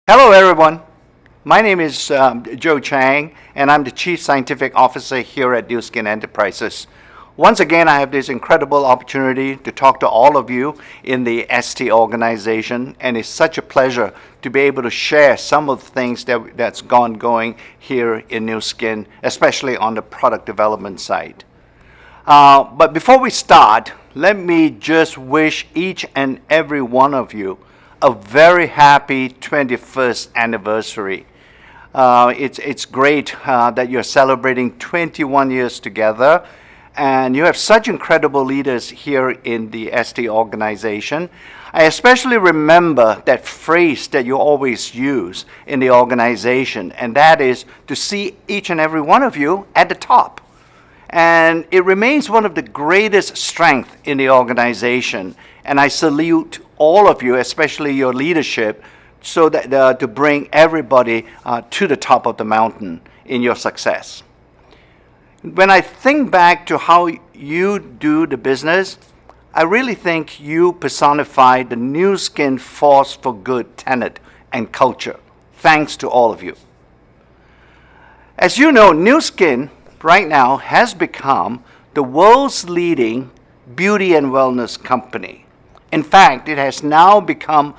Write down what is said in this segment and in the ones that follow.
Hello, everyone. My name is Joe Chang, and I'm the Chief Scientific Officer here at Nu Skin Enterprises. Once again, I have this incredible opportunity to talk to all of you in the ST organization, and it's such a pleasure to be able to share some of the things that's going here in Nu Skin, especially on the product development side. But before we start, let me just wish each and every one of you a very happy 21st anniversary. It's great that you're celebrating 21 years together, and you have such incredible leaders here in the ST organization. I especially remember that phrase that you always use in the organization, and that is to see each and every one of you at the top. And it remains one of the greatest strengths in the organization. And I salute all of you, especially your leadership, so that to bring everybody to the top of the mountain in your success. When I think back to how you do the business, I really think you personify the Nu Skin force for good tenet and culture. Thanks to all of you. As you know, Nu Skin right now has become the world's leading beauty and wellness company. In fact, it has now become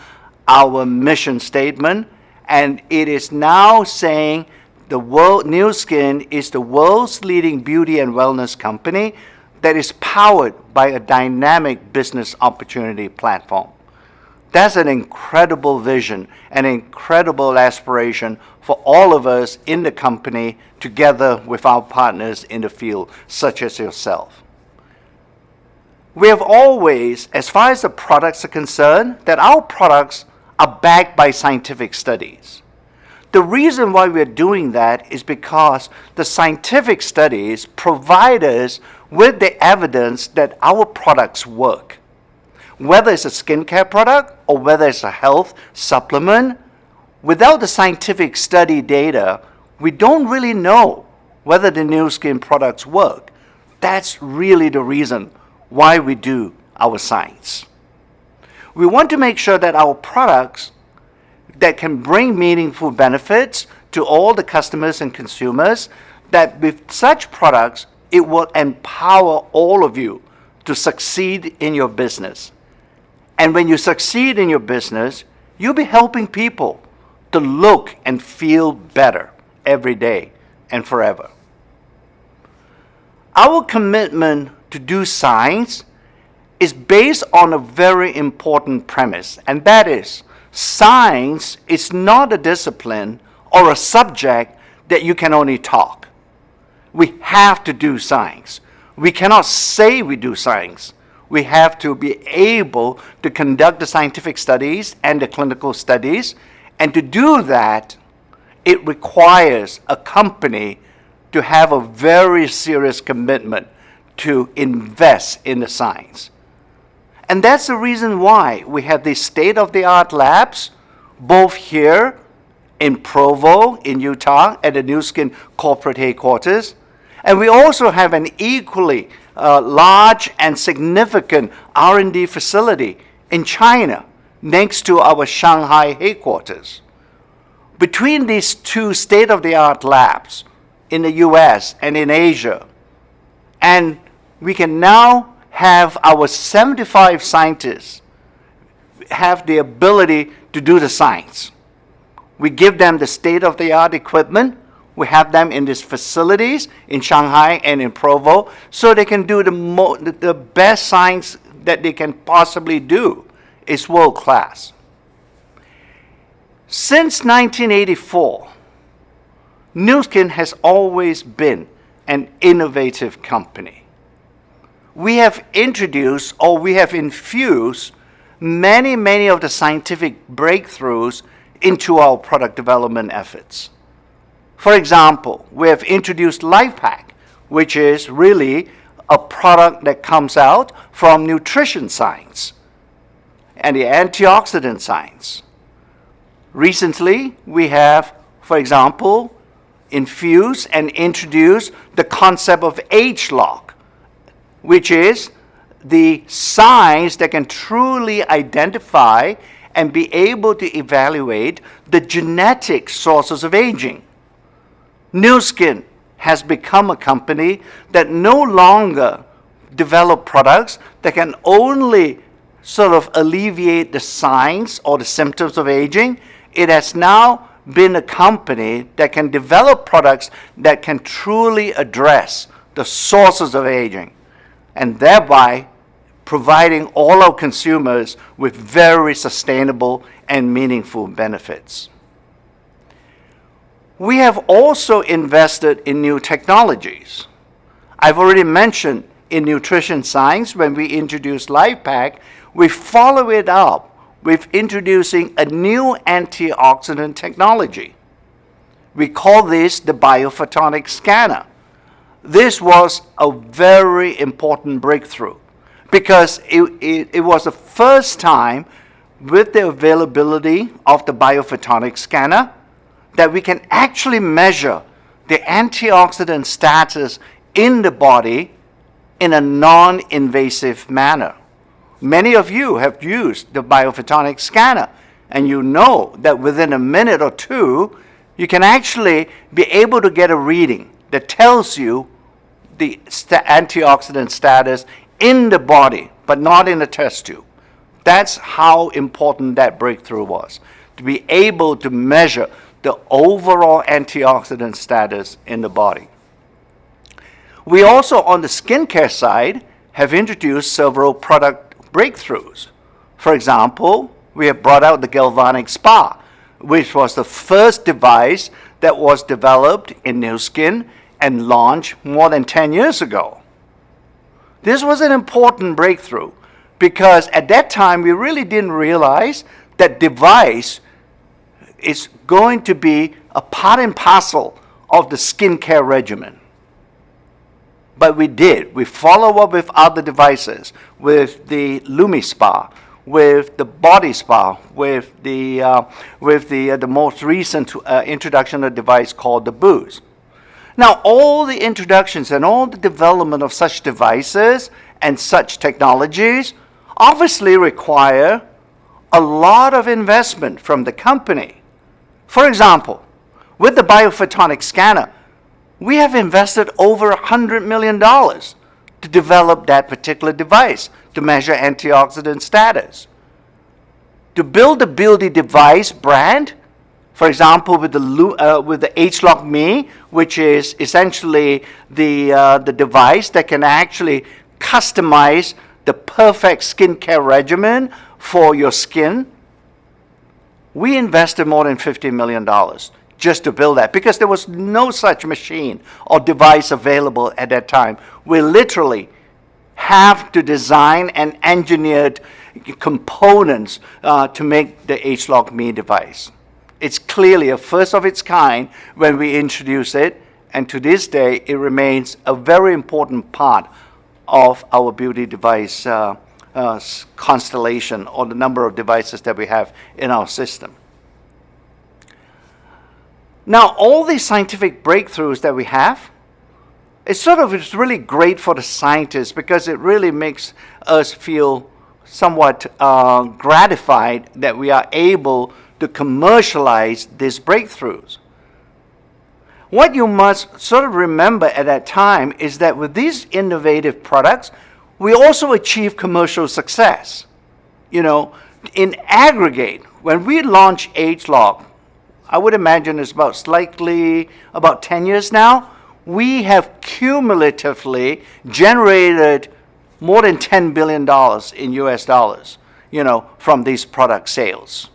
our mission statement, and it is now saying Nu Skin is the world's leading beauty and wellness company that is powered by a dynamic business opportunity platform. That's an incredible vision, an incredible aspiration for all of us in the company, together with our partners in the field, such as yourself. We have always, as far as the products are concerned, that our products are backed by scientific studies. The reason why we're doing that is because the scientific studies provide us with the evidence that our products work. Whether it's a skincare product or whether it's a health supplement, without the scientific study data, we don't really know whether the Nu Skin products work. That's really the reason why we do our science. We want to make sure that our products that can bring meaningful benefits to all the customers and consumers, that with such products, it will empower all of you to succeed in your business. And when you succeed in your business, you'll be helping people to look and feel better every day and forever. Our commitment to do science is based on a very important premise, and that is science is not a discipline or a subject that you can only talk. We have to do science. We cannot say we do science. We have to be able to conduct the scientific studies and the clinical studies. And to do that, it requires a company to have a very serious commitment to invest in the science. And that's the reason why we have these state-of-the-art labs, both here in Provo, in Utah, at the Nu Skin corporate headquarters. And we also have an equally large and significant R&D facility in China next to our Shanghai headquarters. Between these two state-of-the-art labs in the US and in Asia, and we can now have our 75 scientists have the ability to do the science. We give them the state-of-the-art equipment. We have them in these facilities in Shanghai and in Provo, so they can do the best science that they can possibly do. It's world class. Since 1984, Nu Skin has always been an innovative company. We have introduced, or we have infused, many of the scientific breakthroughs into our product development efforts. For example, we have introduced LifePak, which is really a product that comes out from nutrition science and the antioxidant science. Recently, we have, for example, infused and introduced the concept of age-lock, which is the science that can truly identify and be able to evaluate the genetic sources of aging. Nu Skin has become a company that no longer develop products that can only sort of alleviate the signs or the symptoms of aging. It has now been a company that can develop products that can truly address the sources of aging, and thereby providing all our consumers with very sustainable and meaningful benefits. We have also invested in new technologies. I've already mentioned in nutrition science, when we introduced LifePak, we follow it up with introducing a new antioxidant technology. We call this the biophotonic scanner. This was a very important breakthrough because it was the first time with the availability of the biophotonic scanner that we can actually measure the antioxidant status in the body in a non-invasive manner. Many of you have used the biophotonic scanner, and you know that within a minute or two, you can actually be able to get a reading that tells you the antioxidant status in the body, but not in a test tube. That's how important that breakthrough was, to be able to measure the overall antioxidant status in the body. We also, on the skincare side, have introduced several product breakthroughs. For example, we have brought out the Galvanic Spa, which was the first device that was developed in Nu Skin and launched more than 10 years ago. This was an important breakthrough because at that time we really didn't realize that device is going to be a part and parcel of the skincare regimen. But we did. We follow up with other devices, with the Lumi Spa, with the Body Spa, with the most recent introduction of a device called the Boost. Now, all the introductions and all the development of such devices and such technologies obviously require a lot of investment from the company. For example, with the biophotonic scanner, we have invested over $100 million to develop that particular device to measure antioxidant status. To build the Beauty device brand, for example, with the ageLOC Me, which is essentially the device that can actually customize the perfect skincare regimen for your skin, we invested more than $50 million just to build that because there was no such machine or device available at that time. We literally have to design and engineer components to make the ageLOC Me device. It's clearly a first of its kind when we introduced it, and to this day it remains a very important part of our beauty device constellation, or the number of devices that we have in our system. Now, all these scientific breakthroughs that we have, it's really great for the scientists because it really makes us feel somewhat gratified that we are able to commercialize these breakthroughs. What you must sort of remember at that time is that with these innovative products, we also achieve commercial success. You know, in aggregate, when we launched ageLOC, I would imagine it's about 10 years now, we have cumulatively generated more than $10 billion in US dollars, from these product sales.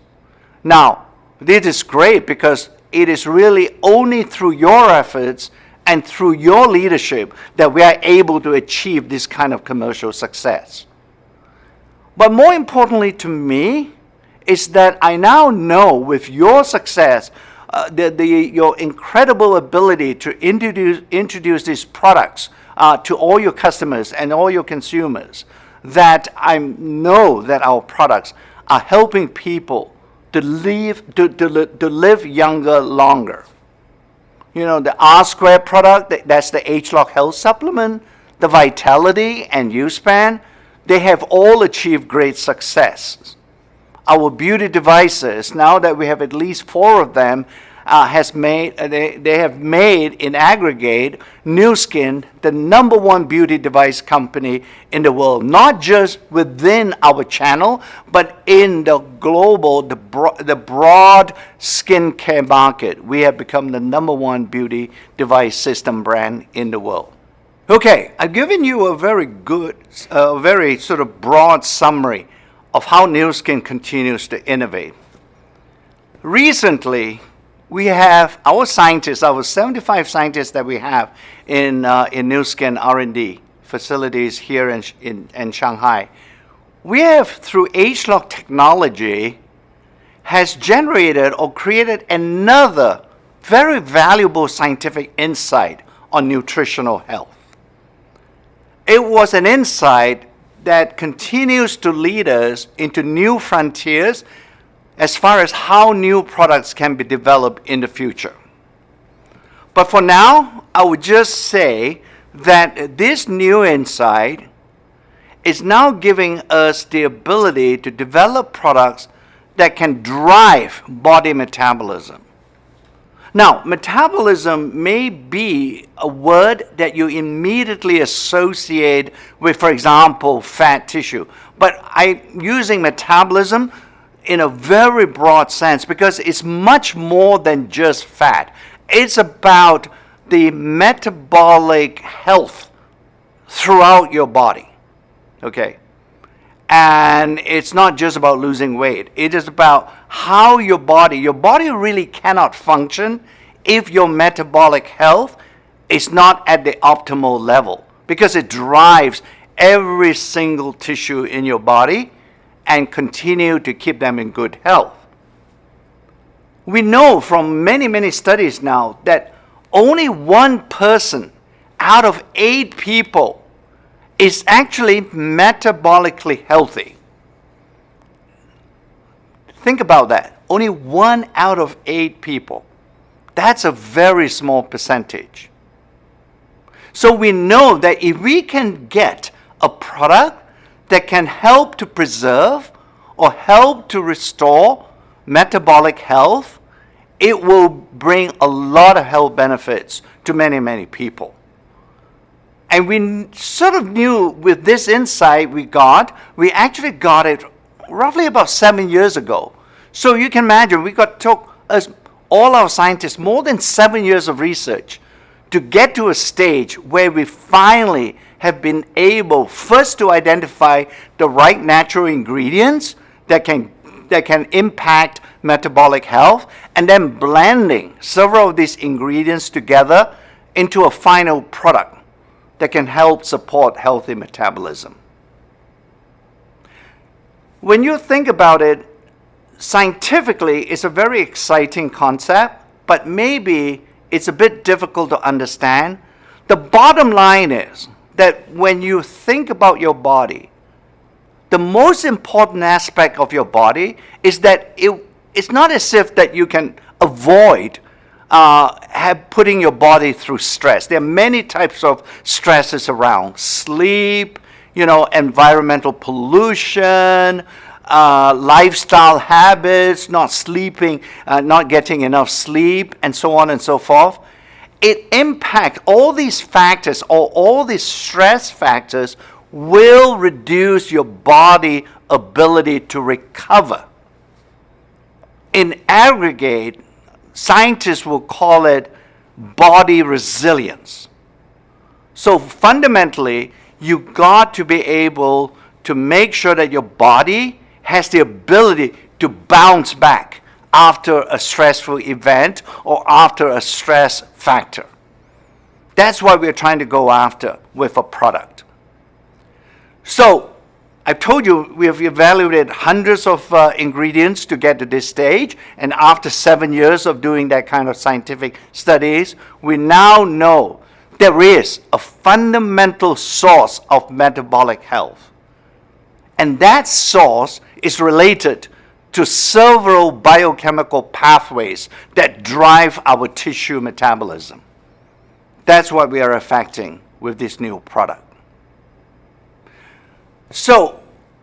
Now, this is great because it is really only through your efforts and through your leadership that we are able to achieve this kind of commercial success. But more importantly to me is that I now know with your success, your incredible ability to introduce these products to all your customers and all your consumers, that I know that our products are helping people to live younger longer. The R2 product, that's the ageLOC Health Supplement, the Vitality and U-Span, they have all achieved great success. our beauty devices, now that we have at least 4 of them, they have made in aggregate Nu Skin the #1 beauty device company in the world, not just within our channel, but in the global, the broad skincare market. We have become the #1 beauty device system brand in the world. Okay, I've given you a very sort of broad summary of how Nu Skin continues to innovate. Recently, we have our scientists, our 75 scientists that we have in Nu Skin R&D facilities here in Shanghai. We have, through ageLOC technology, has generated or created another very valuable scientific insight on nutritional health. It was an insight that continues to lead us into new frontiers as far as how new products can be developed in the future. But for now, I would just say that this new insight is now giving us the ability to develop products that can drive body metabolism. Now, metabolism may be a word that you immediately associate with, for example, fat tissue. But I'm using metabolism in a very broad sense because it's much more than just fat. It's about the metabolic health throughout your body, okay? And it's not just about losing weight. It is about how your body really cannot function if your metabolic health is not at the optimal level, because it drives every single tissue in your body and continue to keep them in good health. We know from many, many studies now that only 1 person out of 8 people is actually metabolically healthy. Think about that. Only 1 out of 8 people. That's a very small percentage. So we know that if we can get a product that can help to preserve or help to restore metabolic health, it will bring a lot of health benefits to many, many people. And we sort of knew with this insight we actually got it roughly about 7 years ago. So you can imagine took us, all our scientists, more than 7 years of research to get to a stage where we finally have been able first to identify the right natural ingredients that can impact metabolic health, and then blending several of these ingredients together into a final product that can help support healthy metabolism. When you think about it, scientifically, it's a very exciting concept, but maybe it's a bit difficult to understand. The bottom line is that when you think about your body, the most important aspect of your body is that it's not as if that you can avoid putting your body through stress. There are many types of stresses around: sleep, environmental pollution, lifestyle habits, not sleeping, not getting enough sleep, and so on and so forth. It impacts all these factors, or all these stress factors will reduce your body ability to recover. In aggregate, scientists will call it body resilience. So fundamentally, you've got to be able to make sure that your body has the ability to bounce back after a stressful event or after a stress factor. That's what we're trying to go after with a product. So I've told you we have evaluated hundreds of ingredients to get to this stage, and after 7 years of doing that kind of scientific studies, we now know there is a fundamental source of metabolic health. And that source is related to several biochemical pathways that drive our tissue metabolism. That's what we are affecting with this new product. So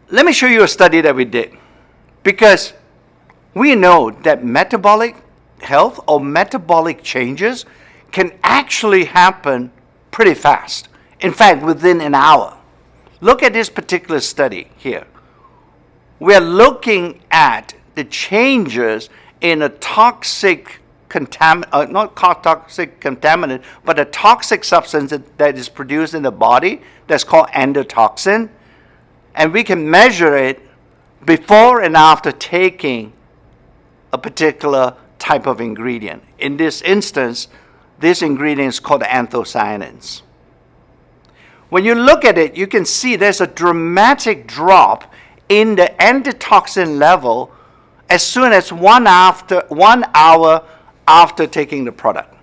let me show you a study that we did, Because we know that metabolic health or metabolic changes can actually happen pretty fast. In fact, within an hour. Look at this particular study here. We're looking at the changes in a toxic contaminant, not toxic contaminant, but a toxic substance that is produced in the body that's called endotoxin. And we can measure it before and after taking a particular type of ingredient. In this instance, this ingredient is called anthocyanins. When you look at it, you can see there's a dramatic drop in the endotoxin level as soon as 1 hour after taking the product.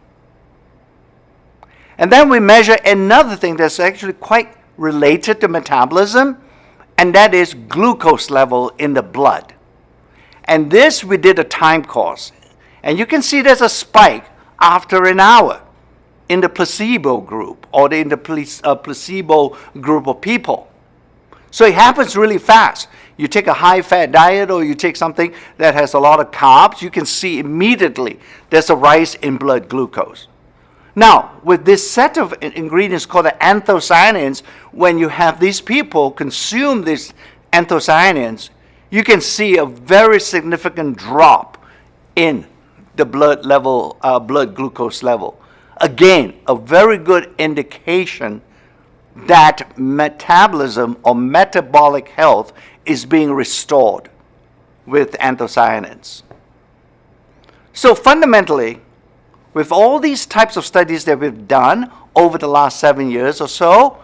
And then we measure another thing that's actually quite related to metabolism, and that is glucose level in the blood. And this we did a time course. And you can see there's a spike after an hour in the placebo group or in the placebo group of people. So it happens really fast. You take a high-fat diet or you take something that has a lot of carbs, you can see immediately there's a rise in blood glucose. Now, with this set of ingredients called the anthocyanins, when you have these people consume these anthocyanins, you can see a very significant drop in the blood level, blood glucose level. Again, a very good indication that metabolism or metabolic health is being restored with anthocyanins. So fundamentally, with all these types of studies that we've done over the last 7 years or so,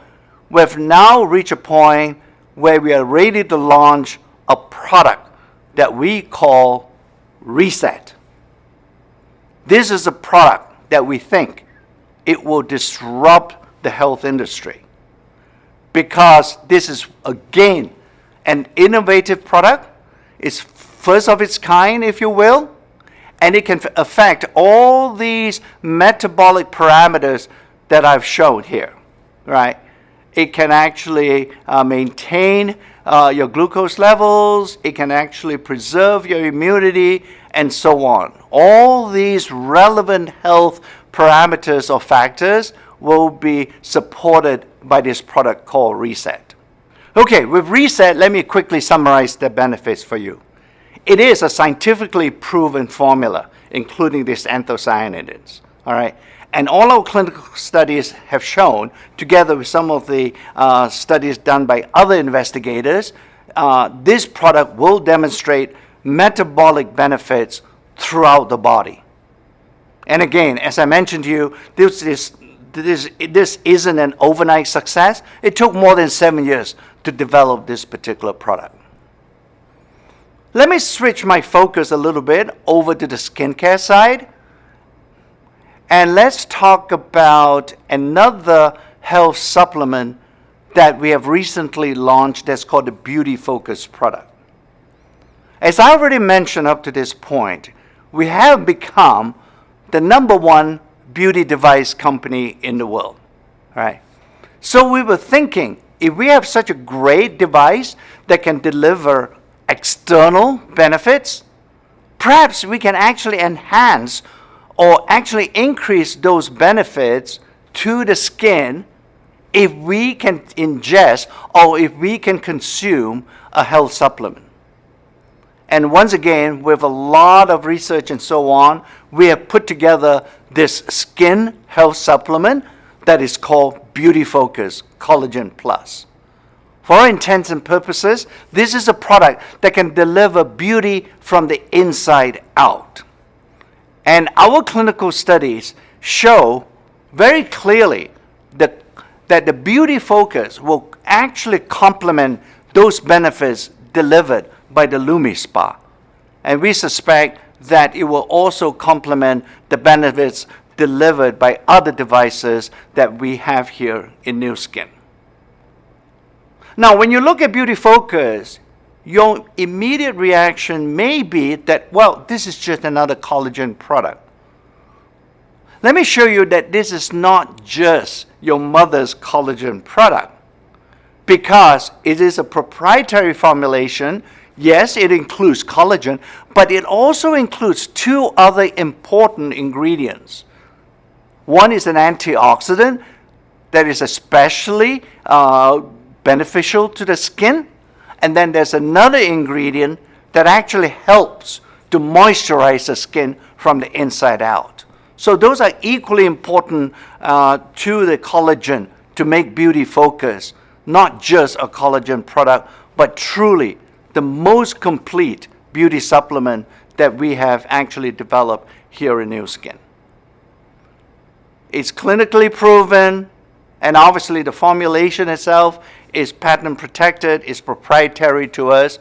we've now reached a point where we are ready to launch a product that we call Reset. This is a product that we think it will disrupt the health industry, because this is, again, an innovative product. It's first of its kind, if you will, and it can affect all these metabolic parameters that I've shown here, right? It can actually maintain your glucose levels, it can actually preserve your immunity, and so on. All these relevant health parameters or factors will be supported by this product called Reset. Okay, with Reset, let me quickly summarize the benefits for you. It is a scientifically proven formula, including these anthocyanins, all right? And all our clinical studies have shown, together with some of the studies done by other investigators, this product will demonstrate metabolic benefits throughout the body. And again, as I mentioned to you, this isn't an overnight success. It took more than 7 years to develop this particular product. Let me switch my focus a little bit over to the skincare side. And let's talk about another health supplement that we have recently launched that's called the Beauty Focus product. As I already mentioned up to this point, we have become the #1 beauty device company in the world, right? So we were thinking, if we have such a great device that can deliver external benefits, perhaps we can actually enhance or actually increase those benefits to the skin if we can ingest or if we can consume a health supplement. And once again, with a lot of research and so on, we have put together this skin health supplement that is called Beauty Focus Collagen Plus. For all intents and purposes, this is a product that can deliver beauty from the inside out. And our clinical studies show very clearly that the Beauty Focus will actually complement those benefits delivered by the LumiSpa. And we suspect that it will also complement the benefits delivered by other devices that we have here in Nu Skin. Now, when you look at Beauty Focus, your immediate reaction may be that, well, this is just another collagen product. Let me show you that this is not just your mother's collagen product, because it is a proprietary formulation Yes, it includes collagen, but it also includes two other important ingredients. One is an antioxidant that is especially beneficial to the skin, and then there's another ingredient that actually helps to moisturize the skin from the inside out. So those are equally important to the collagen to make beauty focus, not just a collagen product, but truly the most complete beauty supplement that we have actually developed here in Nu Skin. It's clinically proven, and obviously the formulation itself is patent protected, is proprietary to us,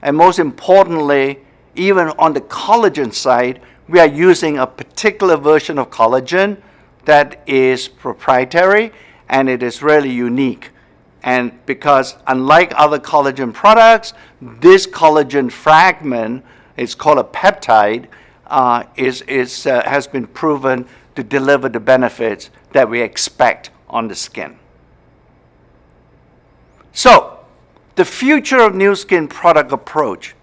and most importantly, even on the collagen side, we are using a particular version of collagen that is proprietary, and it is really unique. And because unlike other collagen products, this collagen fragment, it's called a peptide, has been proven to deliver the benefits that we expect on the skin. So, the future of Nu Skin product approach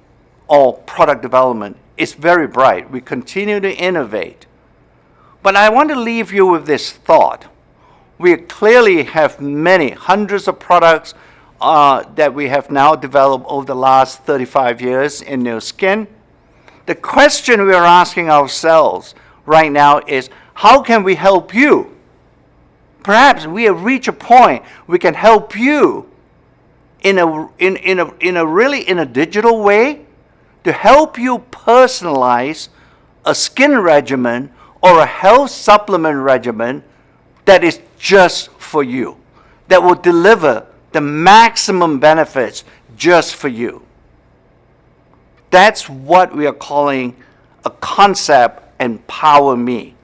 or product development is very bright. We continue to innovate. But I want to leave you with this thought. We clearly have many, hundreds of products that we have now developed over the last 35 years in Nu Skin. The question we are asking ourselves right now is, how can we help you? Perhaps we have reached a point we can help you in a digital way to help you personalize a skin regimen or a health supplement regimen that is just for you, that will deliver the maximum benefits just for you. That's what we are calling a concept, Empower Me.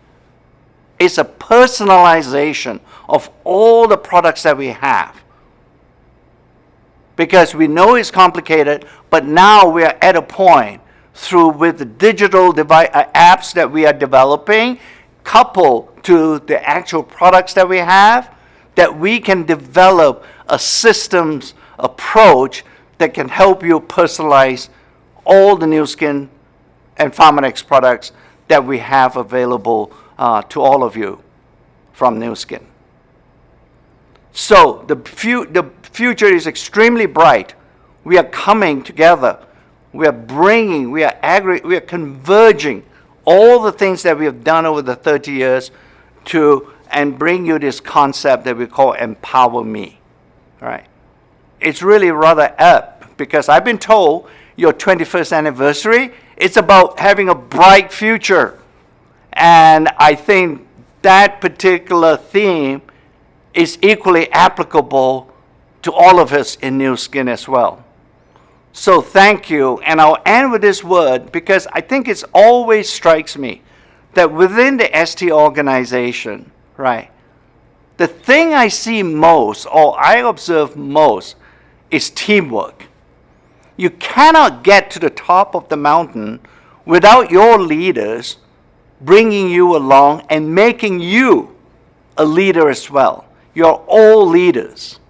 It's a personalization of all the products that we have. Because we know it's complicated, but now we are at a point with the digital apps that we are developing, coupled to the actual products that we have, that we can develop a systems approach that can help you personalize all the Nu Skin and Pharmanex products that we have available to all of you from Nu Skin. So the future is extremely bright. We are coming together. We are converging all the things that we have done over the 30 years and bring you this concept that we call Empower Me. All right. It's really rather apt because I've been told your 21st anniversary, it's about having a bright future. And I think that particular theme is equally applicable to all of us in Nu Skin as well. So thank you, and I'll end with this word because I think it always strikes me that within the ST organization, right, the thing I see most, or I observe most, is teamwork. You cannot get to the top of the mountain without your leaders bringing you along and making you a leader as well. You're all leaders.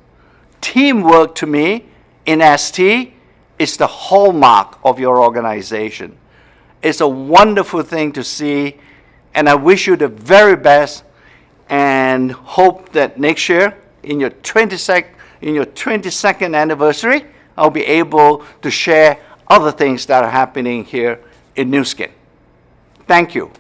Teamwork to me in ST is the hallmark of your organization. It's a wonderful thing to see, and I wish you the very best and hope that next year, in your 22nd anniversary, I'll be able to share other things that are happening here in Nu Skin. Thank you.